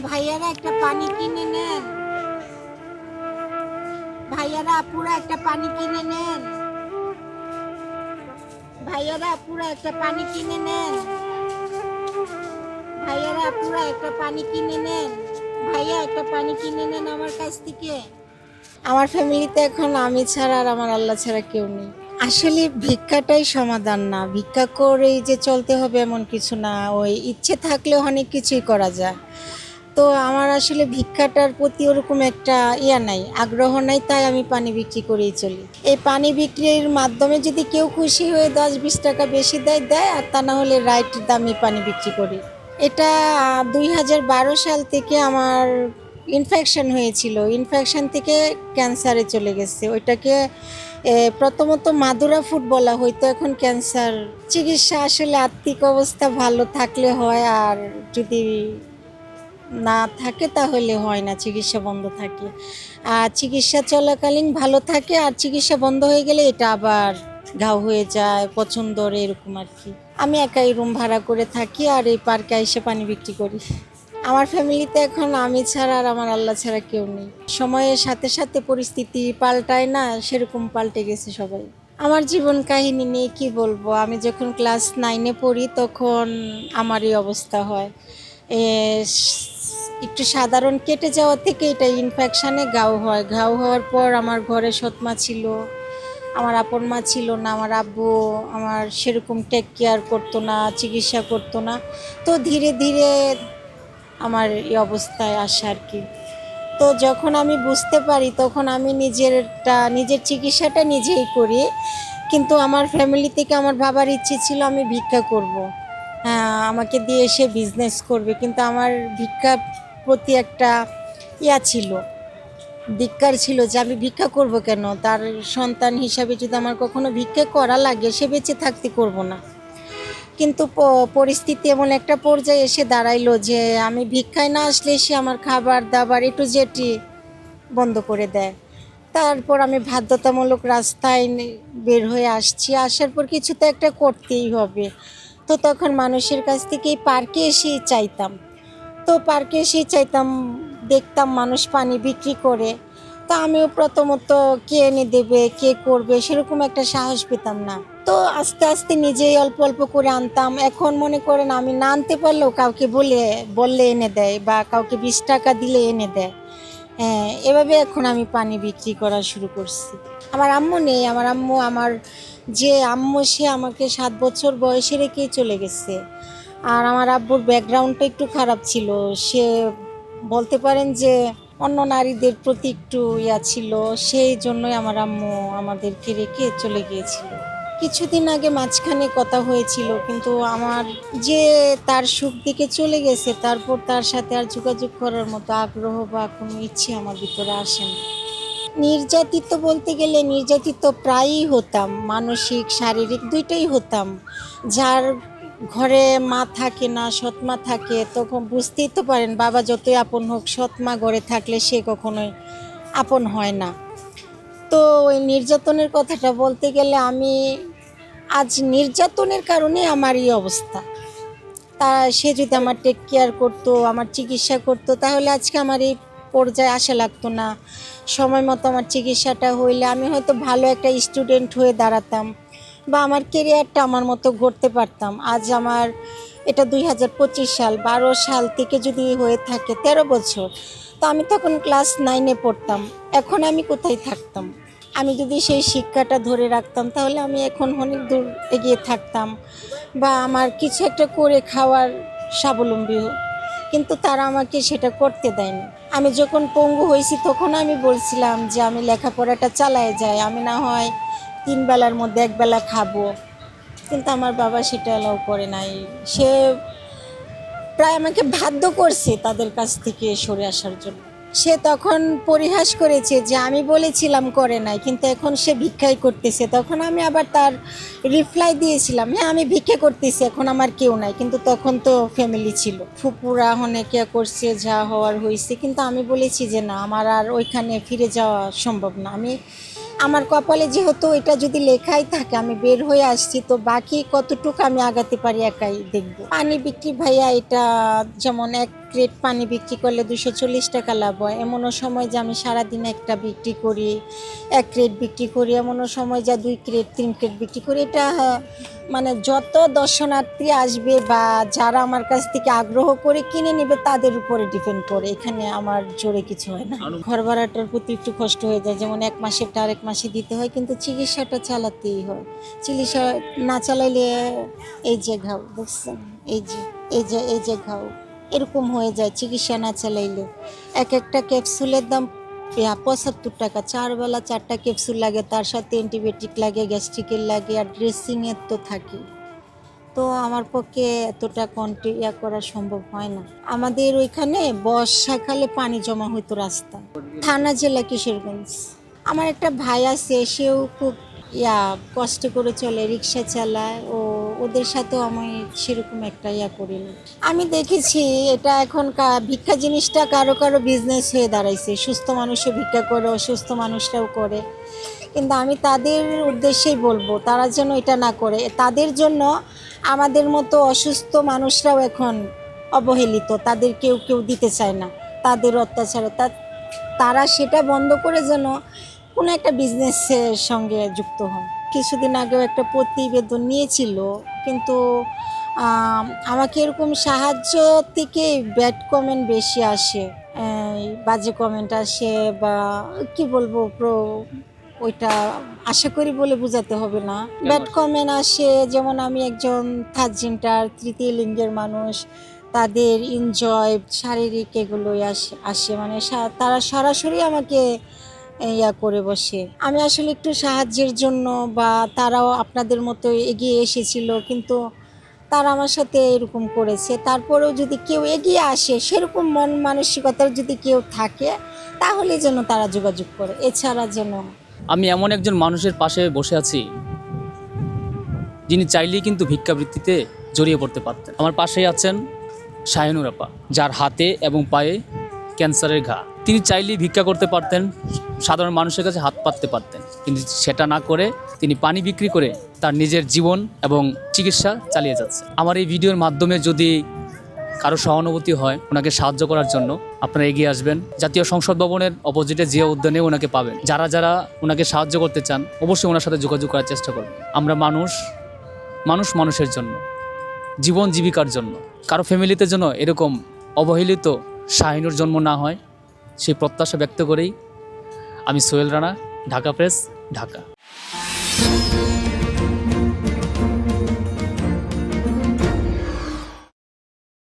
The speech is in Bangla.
ভাইয়ারা একটা পানি কিনে নেন। ভাইয়ারা আপুরা একটা পানি কিনে নেন। ভাইয়ারা আপুরা একটা পানি কিনে নেন। ভাইয়ারা আপুরা একটা পানি কিনে নেন। ভাইয়া একটা পানি কিনে নেন আমার কাছ থেকে। আমার ফ্যামিলিতে এখন আমি ছাড়া আর আমার আল্লাহ ছাড়া কেউ নেই। আসলে ভিক্ষাটাই সমাধান না, ভিক্ষা করেই যে চলতে হবে এমন কিছু না, ওই ইচ্ছে থাকলে অনেক কিছুই করা যায়। তো আমার আসলে ভিক্ষাটার প্রতি ওরকম একটা নাই, আগ্রহ নাই, তাই আমি পানি বিক্রি করেই চলি। এই পানি বিক্রির মাধ্যমে যদি কেউ খুশি হয়ে 10-20 টাকা বেশি দেয় দেয়, আর তা না হলে রাইট দামে পানি বিক্রি করি। এটা 2012 সাল থেকে আমার ইনফেকশন হয়েছিল, ইনফেকশন থেকে ক্যান্সারে চলে গেছে। ওইটাকে প্রথমত মাদুরা ফুড বলা হইতো, এখন ক্যান্সার। চিকিৎসা আসলে আর্থিক অবস্থা ভালো থাকলে হয়, আর যদি না থাকে তাহলে হয় না, চিকিৎসা বন্ধ থাকে। আর চিকিৎসা চলাকালীন ভালো থাকে, আর চিকিৎসা বন্ধ হয়ে গেলে এটা আবার ঘাও হয়ে যায়, পছন্দর এরকম আর কি। আমি একাই রুম ভাড়া করে থাকি আর এই পার্কে এসে পানি বিক্রি করি। আমার ফ্যামিলিতে এখন আমি ছাড়া আর আমার আল্লাহ ছাড়া কেউ নেই। সময়ের সাথে সাথে পরিস্থিতি পাল্টায় না, সেরকম পাল্টে গেছে সবাই। আমার জীবন কাহিনী নিয়ে কি বলবো, আমি যখন ক্লাস 9-এ পড়ি তখন আমার এই অবস্থা হয়। এ একটু সাধারণ কেটে যাওয়া থেকে এটা ইনফেকশানে ঘাও হয়। ঘাও হওয়ার পর আমার ঘরে সৎমা ছিল, আমার আপন মা ছিল না, আমার আব্বু আমার সেরকম টেক কেয়ার করতো না, চিকিৎসা করতো না। তো ধীরে ধীরে আমার এই অবস্থায় আসা আর কি। তো যখন আমি বুঝতে পারি তখন আমি নিজের চিকিৎসাটা নিজেই করি। কিন্তু আমার ফ্যামিলি থেকে আমার বাবার ইচ্ছে ছিল আমি ভিক্ষা করব। হ্যাঁ, আমাকে দিয়ে সে বিজনেস করবে, কিন্তু আমার ভিক্ষার প্রতি একটা ছিল, ধিক্কার ছিল যে আমি ভিক্ষা করব কেন, তার সন্তান হিসাবে যদি আমার কখনো ভিক্ষা করা লাগে সে বেঁচে থাকতে করব না। কিন্তু পরিস্থিতি এমন একটা পর্যায়ে এসে দাঁড়াইলো যে আমি ভিক্ষায় না আসলে সে আমার খাবার দাবার একটু যেটি বন্ধ করে দেয়। তারপর আমি বাধ্যতামূলক রাস্তায় বের হয়ে আসছি, আসার পর কিছু তো একটা করতেই হবে। তো তখন মানুষের কাছ থেকে এই পার্কে এসেই চাইতাম। তো পার্কে এসেই চাইতাম, দেখতাম মানুষ পানি বিক্রি করে। তো আমিও প্রথমত কে এনে দেবে, কে করবে, সেরকম একটা সাহস পেতাম না। তো আস্তে আস্তে নিজেই অল্প অল্প করে আনতাম। এখন মনে করেন আমি না আনতে পারলেও কাউকে বললে এনে দেয়, বা কাউকে 20 টাকা দিলে এনে দেয়। হ্যাঁ, এভাবে এখন আমি পানি বিক্রি করা শুরু করছি। আমার আম্মু নেই, আমার যে আম্মু সে আমাকে 7 বছর বয়সে রেখেই চলে গেছে। আর আমার আব্বুর ব্যাকগ্রাউন্ডটা একটু খারাপ ছিল, সে বলতে পারেন যে অন্য নারীদের প্রতি একটু ছিল, সেই জন্যই আমার আম্মু আমাদেরকে রেখে চলে গিয়েছিল। কিছুদিন আগে মাঝখানে কথা হয়েছিল, কিন্তু আমার যে তার সুখ দিকে চলে গেছে, তারপর তার সাথে আর যোগাযোগ করার মতো আগ্রহ বা কোনো ইচ্ছে আমার ভিতরে আসে না। নির্যাতিত বলতে গেলে নির্যাতিত প্রায়ই হতাম, মানসিক শারীরিক দুইটাই হতাম। যার ঘরে মা থাকে না, সৎমা থাকে, তখন বুঝতেই তো পারেন, বাবা যতই আপন হোক সৎমা ঘরে থাকলে সে কখনোই আপন হয় না। তো ওই নির্যাতনের কথাটা বলতে গেলে আমি আজ নির্যাতনের কারণে আমার এই অবস্থা। তা সে যদি আমার টেক কেয়ার করতো, আমার চিকিৎসা করতো, তাহলে আজকে আমার এই পর্যায়ে আসা লাগতো না। সময় মতো আমার চিকিৎসাটা হইলে আমি হয়তো ভালো একটা স্টুডেন্ট হয়ে দাঁড়াতাম, বা আমার কেরিয়ারটা আমার মতো গড়তে পারতাম। আজ আমার এটা 2025 সাল, 12 সাল থেকে যদি হয়ে থাকে 13 বছর, তো আমি তখন ক্লাস 9-এ পড়তাম। এখন আমি কোথায় থাকতাম? আমি যদি সেই শিক্ষাটা ধরে রাখতাম তাহলে আমি এখন অনেক দূর এগিয়ে থাকতাম, বা আমার কিছু একটা করে খাওয়ার স্বাবলম্বী। কিন্তু তারা আমাকে সেটা করতে দেয়নি। আমি যখন পঙ্গু হয়েছি তখন আমি বলছিলাম যে আমি লেখাপড়াটা চালায় যাই, আমি না হয় 3 বেলার মধ্যে 1 বেলা খাবো। কিন্তু আমার বাবা সেটা অ্যালাউ করে নাই। সে প্রায় আমাকে বাধ্য করছে তাদের কাছ থেকে সরে আসার জন্য। সে তখন পরিহাস করেছে যে আমি বলেছিলাম করে নাই, কিন্তু এখন সে ভিক্ষাই করতেছে। তখন আমি আবার তার রিপ্লাই দিয়েছিলাম, হ্যাঁ আমি ভিক্ষা করতেছি, এখন আমার কেউ নাই। কিন্তু তখন তো ফ্যামিলি ছিল, ফুপুরা অনেকে করছে, যা হওয়ার হয়েছে। কিন্তু আমি বলেছি যে না, আমার আর ওইখানে ফিরে যাওয়া সম্ভব না। আমি আমার কপালে যেহেতু এটা যদি লেখাই থাকে আমি বের হয়ে আসছি, তো বাকি কতটুকু আমি আগাতে পারি একাই দেখবো। পানি বিক্রি ভাইয়া, এটা যেমন 1 ক্রেট পানি বিক্রি করলে 240 টাকা লাভ হয়। এমনও সময় যে আমি সারাদিন একটা বিক্রি করি, 1 ক্রেট বিক্রি করি, এমনও সময় যা 2 ক্রেট 3 ক্রেট বিক্রি করি। এটা মানে যত দর্শনার্থী আসবে বা যারা আমার কাছ থেকে আগ্রহ করে কিনে নেবে তাদের উপরে ডিপেন্ড করে, এখানে আমার জোরে কিছু হয় না। ঘর ভাড়াটার প্রতি একটু কষ্ট হয়ে যায়, যেমন 1 মাসেরটা আরেক মাসে দিতে হয়, কিন্তু চিকিৎসাটা চালাতেই হয়। চিকিৎসা না চালাইলে এই যে ঘাও দেখছেন, এই যে ঘাও এরকম হয়ে যায় চিকিৎসা না চালাইলে। একটা ক্যাপসুলের দাম 75 টাকা, 4 বেলা 4টা ক্যাপসুল লাগে, তার সাথে অ্যান্টিবায়োটিক লাগে, গ্যাস্ট্রিকের লাগে, আর ড্রেসিংয়ের তো থাকে। তো আমার পক্ষে এতটা কন্টিনিউ করা সম্ভব হয় না। আমাদের ওইখানে বর্ষাকালে পানি জমা হইতো রাস্তা। থানা জেলা কিশোরগঞ্জ। আমার একটা ভাই আছে, সেও খুব কষ্ট করে চলে, রিক্সা চালায়। ওদের সাথেও আমি সেরকম একটা করিনি। আমি দেখেছি এটা এখন ভিক্ষা জিনিসটা কারো কারো বিজনেস হয়ে দাঁড়াইছে। সুস্থ মানুষও ভিক্ষা করে, অসুস্থ মানুষরাও করে। কিন্তু আমি তাদের উদ্দেশ্যেই বলবো তারা যেন এটা না করে। তাদের জন্য আমাদের মতো অসুস্থ মানুষরাও এখন অবহেলিত, তাদের কেউ দিতে চায় না, তাদের অত্যাচারে। তারা সেটা বন্ধ করে যেন কোনো একটা বিজনেসের সঙ্গে যুক্ত হন। কিছুদিন আগেও একটা প্রতিবেদন নিয়েছিল, কিন্তু আমাকে এরকম সাহায্য থেকে ব্যাড কমেন্ট বেশি আসে, বাজে কমেন্ট আসে, বা কি বলবো, ওইটা আশা করি বলে বোঝাতে হবে না। ব্যাড কমেন্ট আসে, যেমন আমি একজন থার্ড জেন্ডার, তৃতীয় লিঙ্গের মানুষ, তাদের এনজয় শারীরিক এগুলোই আসে মানে তারা সরাসরি আমাকে করে বসে। আমি আসলে একটু সাহায্যের জন্য, বা তারাও আপনাদের মতো এগিয়ে এসেছিল, কিন্তু তারা আমার সাথে এরকম করেছে। তারপরেও যদি কেউ এগিয়ে আসে, সেরকম মন মানসিকতার যদি কেউ থাকে, তাহলে যেন তারা যোগাযোগ করে, এছাড়া যেন। আমি এমন একজন মানুষের পাশে বসে আছি যিনি চাইলেই কিন্তু ভিক্ষাবৃত্তিতে জড়িয়ে পড়তে পারতেন। আমার পাশেই আছেন শাহিনুর আপা, যার হাতে এবং পায়ে ক্যান্সারের ঘা। তিনি চাইলেই ভিক্ষা করতে পারতেন, সাধারণ মানুষের কাছে হাত পাততে পারতেন, কিন্তু সেটা না করে তিনি পানি বিক্রি করে তার নিজের জীবন এবং চিকিৎসা চালিয়ে যাচ্ছে। আমার এই ভিডিওর মাধ্যমে যদি কারো সহানুভূতি হয় ওনাকে সাহায্য করার জন্য, আপনারা এগিয়ে আসবেন। জাতীয় সংসদ ভবনের অপোজিটে জিয়া উদ্যানে ওনাকে পাবেন। যারা যারা ওনাকে সাহায্য করতে চান অবশ্যই ওনার সাথে যোগাযোগ করার চেষ্টা করবেন। আমরা মানুষের জন্য, জীবন জীবিকার জন্য, কারো ফ্যামিলিতে যেন এরকম অবহেলিত শাহিনুর জন্ম না হয়, সেই প্রত্যাশা ব্যক্ত করেই আমি সোহেল রানা, ঢাকা প্রেস, ঢাকা।